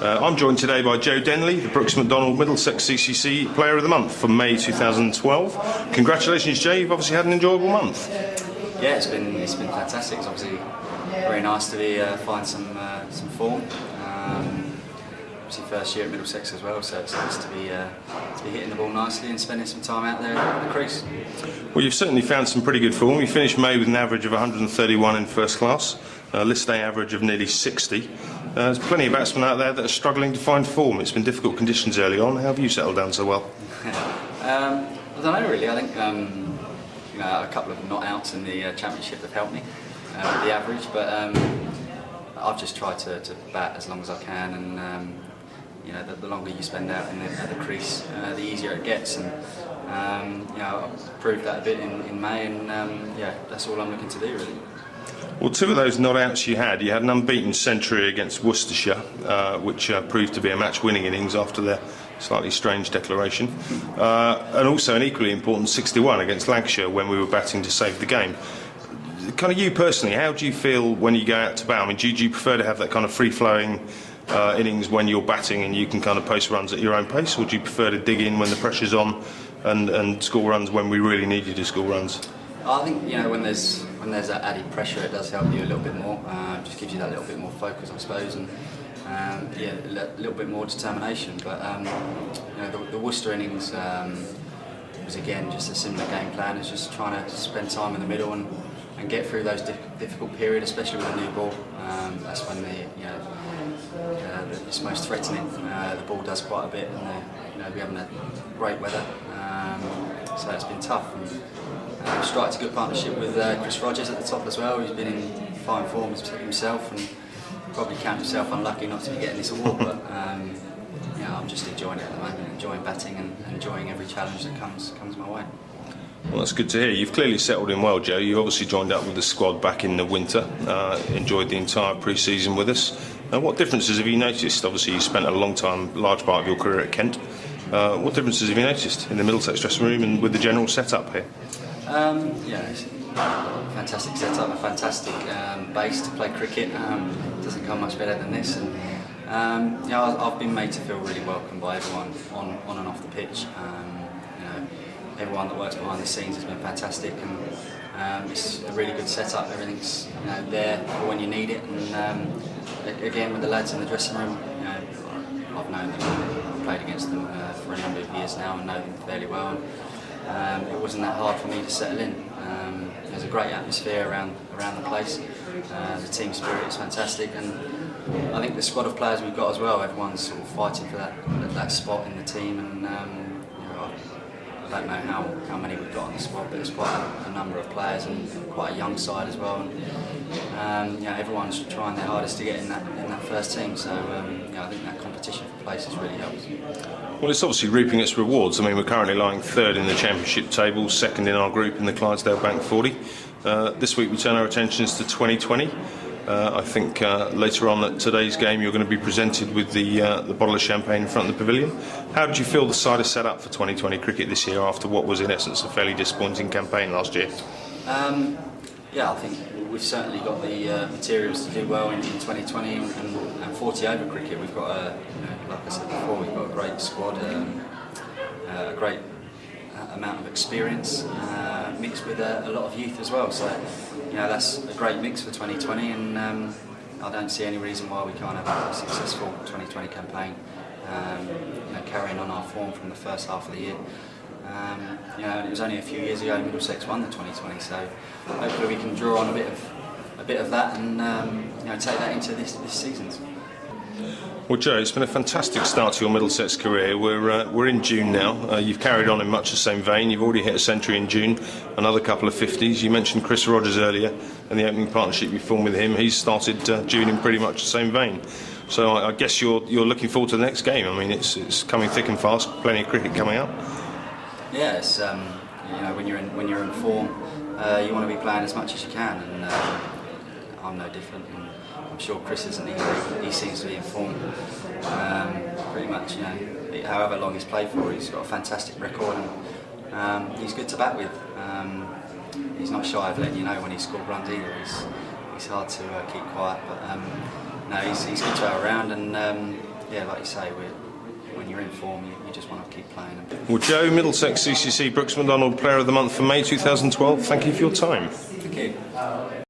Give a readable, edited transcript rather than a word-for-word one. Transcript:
I'm joined today by Joe Denley, the Brooks Macdonald Middlesex CCC Player of the Month for May 2012. Congratulations, Joe. You've obviously had an enjoyable month. Yeah, it's been fantastic. It's obviously very nice to find some form. Obviously, first year at Middlesex as well, so it's nice to be hitting the ball nicely and spending some time out there at the crease. Well, you've certainly found some pretty good form. You finished May with an average of 131 in first class, a list day average of nearly 60. There's plenty of batsmen out there that are struggling to find form. It's been difficult conditions early on. How have you settled down so well? I don't know really. I think a couple of not outs in the championship have helped me with the average, but I've just tried to bat as long as I can, and the longer you spend out at the crease, the easier it gets, and I've proved that a bit in May, and that's all I'm looking to do really. Well, two of those not-outs you had an unbeaten century against Worcestershire, which proved to be a match-winning innings after their slightly strange declaration, and also an equally important 61 against Lancashire when we were batting to save the game. Kind of you personally, how do you feel when you go out to bat? I mean, do you prefer to have that kind of free-flowing innings when you're batting and you can kind of post runs at your own pace, or do you prefer to dig in when the pressure's on and score runs when we really need you to score runs? I think when there's that added pressure, it does help you a little bit more. Just gives you that little bit more focus, I suppose, and a little bit more determination. But the Worcester innings was again just a similar game plan. It's just trying to spend time in the middle and get through those difficult periods, especially with a new ball. That's when it's most threatening. The ball does quite a bit, and we're having a great weather, so it's been tough. And, we've struck a good partnership with Chris Rogers at the top as well. He's been in fine form himself, and probably count himself unlucky not to be getting this award. But I'm just enjoying it at the moment, enjoying batting and enjoying every challenge that comes my way. Well, that's good to hear. You've clearly settled in well, Joe. You obviously joined up with the squad back in the winter, enjoyed the entire pre-season with us. What differences have you noticed? Obviously, you spent a large part of your career at Kent. What differences have you noticed in the Middlesex dressing room and with the general setup here? It's a fantastic setup, a fantastic base to play cricket. Doesn't come much better than this. And I've been made to feel really welcome by everyone on and off the pitch. Everyone that works behind the scenes has been fantastic, and it's a really good setup. Everything's there for when you need it, and again with the lads in the dressing room, I've known them, I've played against them for a number of years now and know them fairly well. And it wasn't that hard for me to settle in. There's a great atmosphere around the place. The team spirit is fantastic, and I think the squad of players we've got as well, everyone's sort of fighting for that spot in the team, and I don't know how many we've got on the squad, but it's quite a number of players and quite a young side as well. And everyone's trying their hardest to get in that first team. So I think that competition for places really helps. Well, it's obviously reaping its rewards. I mean, we're currently lying third in the championship table, second in our group in the Clydesdale Bank 40. This week we turn our attentions to 2020. I think later on at today's game you're going to be presented with the bottle of champagne in front of the pavilion. How did you feel the side is set up for 2020 cricket this year after what was in essence a fairly disappointing campaign last year? I think we've certainly got the materials to do well in 2020 and 40 over cricket. We've got like I said before, we've got a great squad, a great amount of experience mixed with a lot of youth as well. So that's a great mix for 2020, and I don't see any reason why we can't have a successful 2020 campaign. Carrying on our form from the first half of the year. It was only a few years ago Middlesex won the 2020, so hopefully we can draw on a bit of that and take that into this season's. Well, Joe, it's been a fantastic start to your Middlesex career. We're in June now. You've carried on in much the same vein. You've already hit a century in June, another couple of 50s. You mentioned Chris Rogers earlier and the opening partnership you formed with him. He's started June in pretty much the same vein. So I guess you're looking forward to the next game. I mean, it's coming thick and fast. Plenty of cricket coming up. Yeah, it's when you're in form, you want to be playing as much as you can, and I'm no different. And I'm sure Chris isn't either. He seems to be in form pretty much. However long he's played for, he's got a fantastic record, and he's good to bat with. He's not shy of letting you know when he's scored runs either. He's hard to keep quiet, but no, he's good to go around, and yeah, like you say, when you're in form, you just want to keep playing. Well, Joe, Middlesex CCC Brooks Macdonald Player of the Month for May 2012, thank you for your time. Thank you.